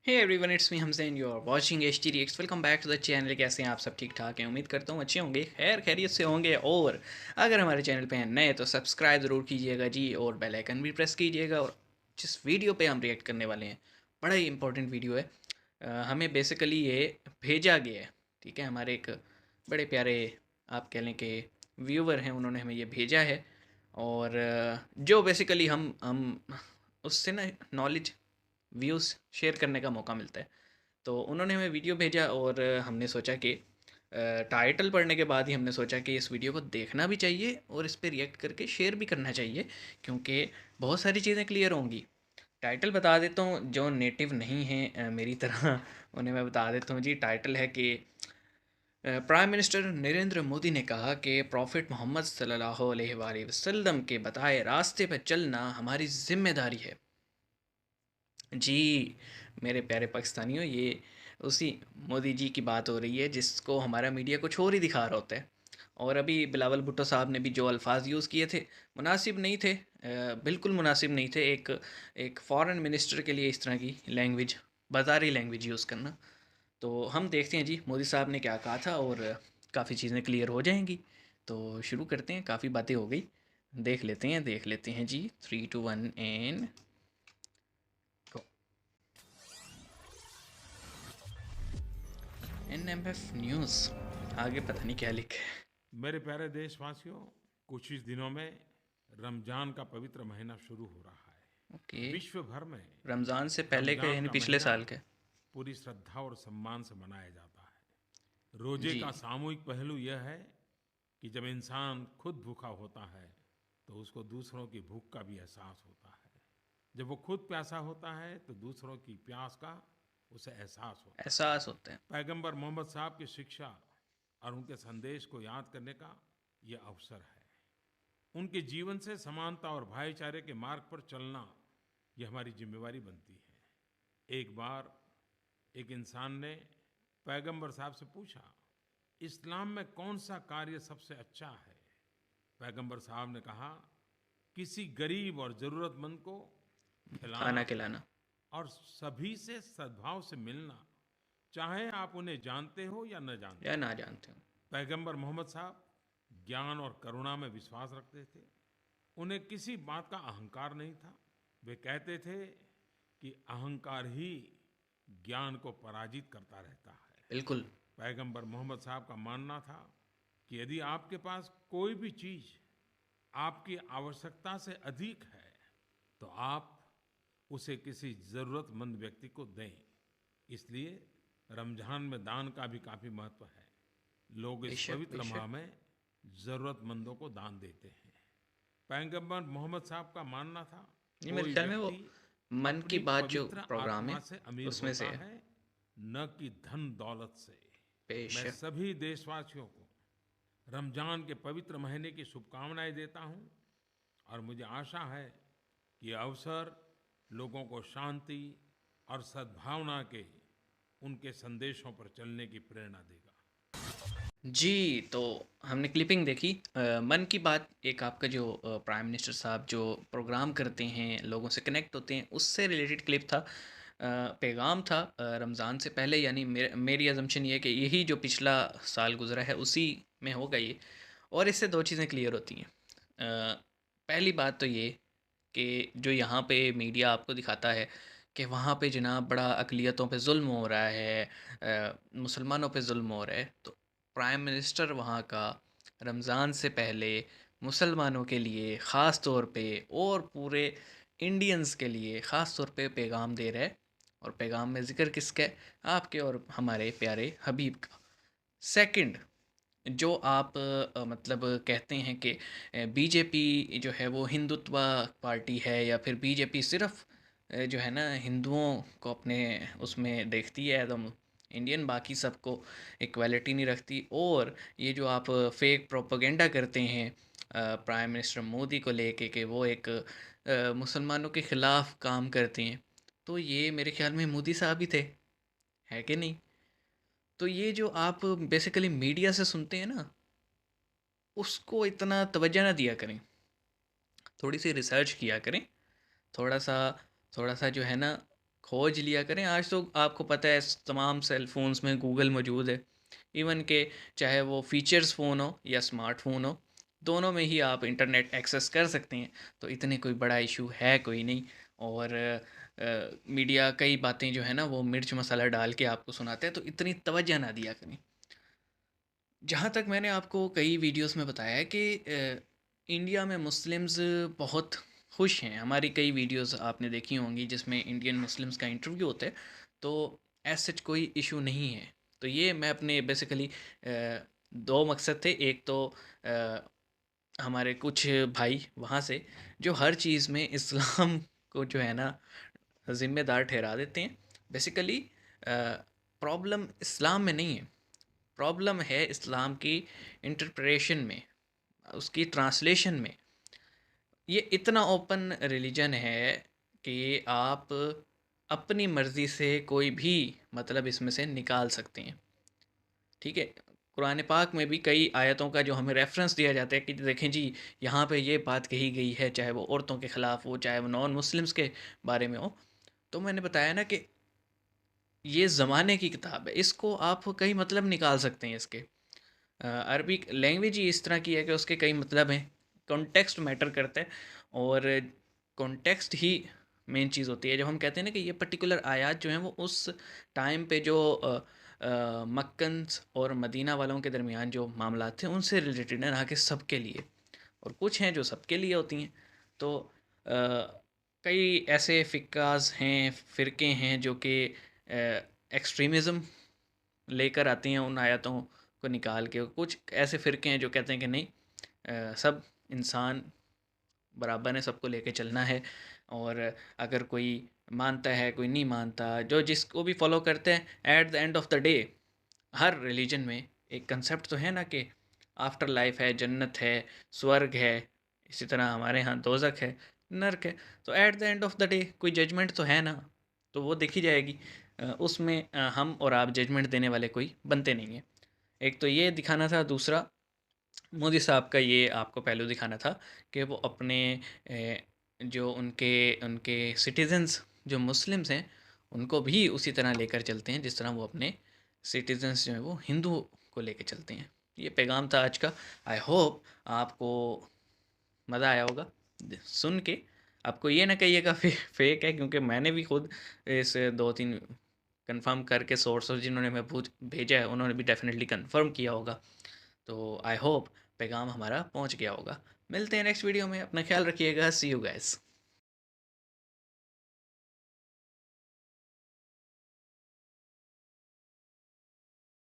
Hey everyone, it's me Hamzain, you are watching H T reacts. Welcome back to the channel. कैसे हैं आप? सब ठीक ठाक हैं? उम्मीद करता हूँ अच्छे होंगे, खैर खैरियत से होंगे। और अगर हमारे चैनल पे हैं नए तो सब्सक्राइब ज़रूर कीजिएगा जी, और बेल आइकन भी प्रेस कीजिएगा। और जिस वीडियो पे हम रिएक्ट करने वाले हैं, बड़ा ही इंपॉर्टेंट वीडियो है। हमें बेसिकली ये भेजा गया है, ठीक है। हमारे एक बड़े प्यारे, आप कह लें कि व्यूवर हैं, उन्होंने हमें ये भेजा है। और जो बेसिकली हम उससे ना नॉलेज, व्यूज़ शेयर करने का मौका मिलता है। तो उन्होंने हमें वीडियो भेजा और हमने सोचा कि टाइटल पढ़ने के बाद ही हमने सोचा कि इस वीडियो को देखना भी चाहिए और इस पे रिएक्ट करके शेयर भी करना चाहिए, क्योंकि बहुत सारी चीज़ें क्लियर होंगी। टाइटल बता देता हूँ, जो नेटिव नहीं हैं मेरी तरह उन्हें मैं बता देता हूँ जी। टाइटल है कि प्राइम मिनिस्टर नरेंद्र मोदी ने कहा कि प्रॉफिट मोहम्मद सल्लल्लाहु अलैहि वसल्लम के बताए रास्ते पर चलना हमारी जिम्मेदारी है। जी, मेरे प्यारे पाकिस्तानियों, ये उसी मोदी जी की बात हो रही है जिसको हमारा मीडिया कुछ और ही दिखा रहा होता है। और अभी बिलावल भुट्टो साहब ने भी जो अल्फाज यूज़ किए थे, मुनासिब नहीं थे, बिल्कुल मुनासिब नहीं थे। एक एक फॉरेन मिनिस्टर के लिए इस तरह की लैंग्वेज, बाज़ारी लैंग्वेज यूज़ करना। तो हम देखते हैं जी मोदी साहब ने क्या कहा था, और काफ़ी चीज़ें क्लियर हो जाएंगी। तो शुरू करते हैं, काफ़ी बातें हो गई, देख लेते हैं जी। 3 2 1 एंड NMF न्यूज़। आगे पता नहीं क्या लिखा है। मेरे प्यारे देशवासियों, कुछ ही दिनों में रमजान का पवित्र महीना शुरू हो रहा ओके। है। विश्व भर में रमज़ान से पहले का रमजान यानी का पिछले महीना साल का? पूरी श्रद्धा और सम्मान से मनाया जाता है। रोजे जी। का सामूहिक पहलू यह है कि जब इंसान खुद भूखा होता है तो उसको दूसरों की भूख का भी एहसास होता है। जब वो खुद प्यासा होता है तो दूसरों की प्यास का उसे एहसास होता है। एहसास होता है। पैगंबर मोहम्मद साहब की शिक्षा और उनके संदेश को याद करने का ये अवसर है। उनके जीवन से समानता और भाईचारे के मार्ग पर चलना, ये हमारी जिम्मेवारी बनती है। एक बार एक इंसान ने पैगंबर साहब से पूछा, इस्लाम में कौन सा कार्य सबसे अच्छा है? पैगंबर साहब ने कहा, किसी गरीब और ज़रूरतमंद को खिलाना खाना खिलाना। और सभी से सद्भाव से मिलना, चाहे आप उन्हें जानते हो या न जानते या हो। ना जानते हो। पैगंबर मोहम्मद साहब ज्ञान और करुणा में विश्वास रखते थे। उन्हें किसी बात का अहंकार नहीं था। वे कहते थे कि अहंकार ही ज्ञान को पराजित करता रहता है। बिल्कुल। पैगंबर मोहम्मद साहब का मानना था कि यदि आपके पास कोई भी चीज़ आपकी आवश्यकता से अधिक है तो आप उसे किसी ज़रूरतमंद व्यक्ति को दें। इसलिए रमज़ान में दान का भी काफ़ी महत्व है। लोग इस बेशक पवित्र बेशक। माह में ज़रूरतमंदों को दान देते हैं। पैगंबर मोहम्मद साहब का मानना था, ये मेरे कोई ख्याल में वो व्यक्ति मन की अपनी बात जो पवित्र प्रोग्राम आत्मा है से अमीर उसमें से होता है। है, न कि धन दौलत से। मैं बेशक। सभी देशवासियों को रमजान के पवित्र महीने की शुभकामनाएं देता हूं और मुझे आशा है कि यह अवसर लोगों को शांति और सद्भावना के उनके संदेशों पर चलने की प्रेरणा देगा। जी, तो हमने क्लिपिंग देखी। मन की बात एक आपका जो प्राइम मिनिस्टर साहब जो प्रोग्राम करते हैं, लोगों से कनेक्ट होते हैं, उससे रिलेटेड क्लिप था। पैगाम था रमज़ान से पहले, यानी मेरी अजम्पशन ये है कि यही जो पिछला साल गुजरा है उसी में होगा ये। और इससे दो चीज़ें क्लियर होती हैं। पहली बात तो ये कि जो यहाँ पे मीडिया आपको दिखाता है कि वहाँ पे जनाब बड़ा अक़लियतों पे ज़ुल्म हो रहा है, मुसलमानों पे ज़ुल्म हो रहा है, तो प्राइम मिनिस्टर वहाँ का रमज़ान से पहले मुसलमानों के लिए ख़ास तौर पे और पूरे इंडियंस के लिए ख़ास तौर पे पैगाम दे रहा है। और पैगाम में ज़िक्र किसका है? आपके और हमारे प्यारे हबीब का। सेकंड, जो आप मतलब कहते हैं कि बीजेपी जो है वो हिंदुत्व पार्टी है, या फिर बीजेपी सिर्फ जो है ना हिंदुओं को अपने उसमें देखती है एकदम इंडियन, बाकी सबको इक्वालिटी नहीं रखती। और ये जो आप फेक प्रोपेगेंडा करते हैं प्राइम मिनिस्टर मोदी को लेके कि वो एक मुसलमानों के ख़िलाफ़ काम करते हैं, तो ये मेरे ख्याल में मोदी साहब ही थे, है कि नहीं? तो ये जो आप बेसिकली मीडिया से सुनते हैं ना, उसको इतना तवज्जो ना दिया करें। थोड़ी सी रिसर्च किया करें। थोड़ा सा थोड़ा सा जो है ना, खोज लिया करें। आज तो आपको पता है तमाम सेल फ़ोन्स में गूगल मौजूद है। इवन के चाहे वो फ़ीचर्स फ़ोन हो या स्मार्टफ़ोन हो, दोनों में ही आप इंटरनेट एक्सेस कर सकते हैं। तो इतने कोई बड़ा इशू है कोई नहीं। और मीडिया कई बातें जो है ना वो मिर्च मसाला डाल के आपको सुनाते हैं, तो इतनी तवज्जो ना दिया करें। जहाँ तक मैंने आपको कई वीडियोस में बताया है कि इंडिया में मुस्लिम्स बहुत खुश हैं। हमारी कई वीडियोस आपने देखी होंगी जिसमें इंडियन मुस्लिम्स का इंटरव्यू होता है, तो एज सच कोई इशू नहीं है। तो ये मैं अपने बेसिकली दो मकसद थे। एक तो अ, हमारे कुछ भाई वहाँ से जो हर चीज़ में इस्लाम को जो है ना ज़िम्मेदार ठहरा देते हैं। बेसिकली प्रॉब्लम इस्लाम में नहीं है, प्रॉब्लम है इस्लाम की इंटरप्रेशन में, उसकी ट्रांसलेशन में। ये इतना ओपन रिलीजन है कि आप अपनी मर्ज़ी से कोई भी मतलब इसमें से निकाल सकते हैं। ठीक है, कुरान पाक में भी कई आयतों का जो हमें रेफरेंस दिया जाता है कि देखें जी, यहाँ पे ये बात कही गई है, चाहे वो औरतों के ख़िलाफ़ हो, चाहे वो नॉन मुस्लिम्स के बारे में हो। तो मैंने बताया ना कि ये ज़माने की किताब है, इसको आप कई मतलब निकाल सकते हैं इसके। अरबिक लैंग्वेज ही इस तरह की है कि उसके कई मतलब हैं। कॉन्टेक्स्ट मैटर करता है, और कॉन्टेक्स्ट ही मेन चीज़ होती है। जब हम कहते हैं ना कि ये पर्टिकुलर आयत जो हैं वो उस टाइम पे जो मक्कन और मदीना वालों के दरमियान जो मामला थे उनसे रिलेटेड है, ना कि सबके लिए। और कुछ हैं जो सबके लिए होती हैं। तो कई ऐसे फ़िक्कास हैं, फ़िरके हैं जो कि एक्सट्रीमिज़म लेकर आती हैं उन आयतों को निकाल के। कुछ ऐसे फ़िरके हैं जो कहते हैं कि नहीं, सब इंसान बराबर है, सबको लेके चलना है। और अगर कोई मानता है, कोई नहीं मानता, जो जिसको भी फॉलो करते हैं, at the end of the day her religion में एक कंसेप्ट तो है ना कि आफ्टर लाइफ है, जन्नत है, स्वर्ग है। इसी तरह हमारे यहाँ दोजक है, नर्क है। तो at the end of the day कोई जजमेंट तो है ना, तो वो देखी जाएगी। उसमें हम और आप जजमेंट देने वाले कोई बनते नहीं हैं। एक तो ये दिखाना था, दूसरा मोदी साहब का ये आपको पहलू दिखाना था कि वो अपने जो उनके उनके सिटीजन्स जो मुस्लिम्स हैं उनको भी उसी तरह लेकर चलते हैं जिस तरह वो अपने सिटीजन्स जो हैं वो हिंदू को लेकर चलते हैं। ये पैगाम था आज का। आई होप आपको मज़ा आया होगा सुन के। आपको ये ना कहिएगा फेक है, क्योंकि मैंने भी खुद इस दो तीन कंफर्म करके सोर्सेज जिन्होंने मैं पूछ भेजा है उन्होंने भी डेफिनेटली कंफर्म किया होगा। तो आई होप पैगाम हमारा पहुंच गया होगा। मिलते हैं नेक्स्ट वीडियो में, अपना ख्याल रखिएगा। सी यू गाइस।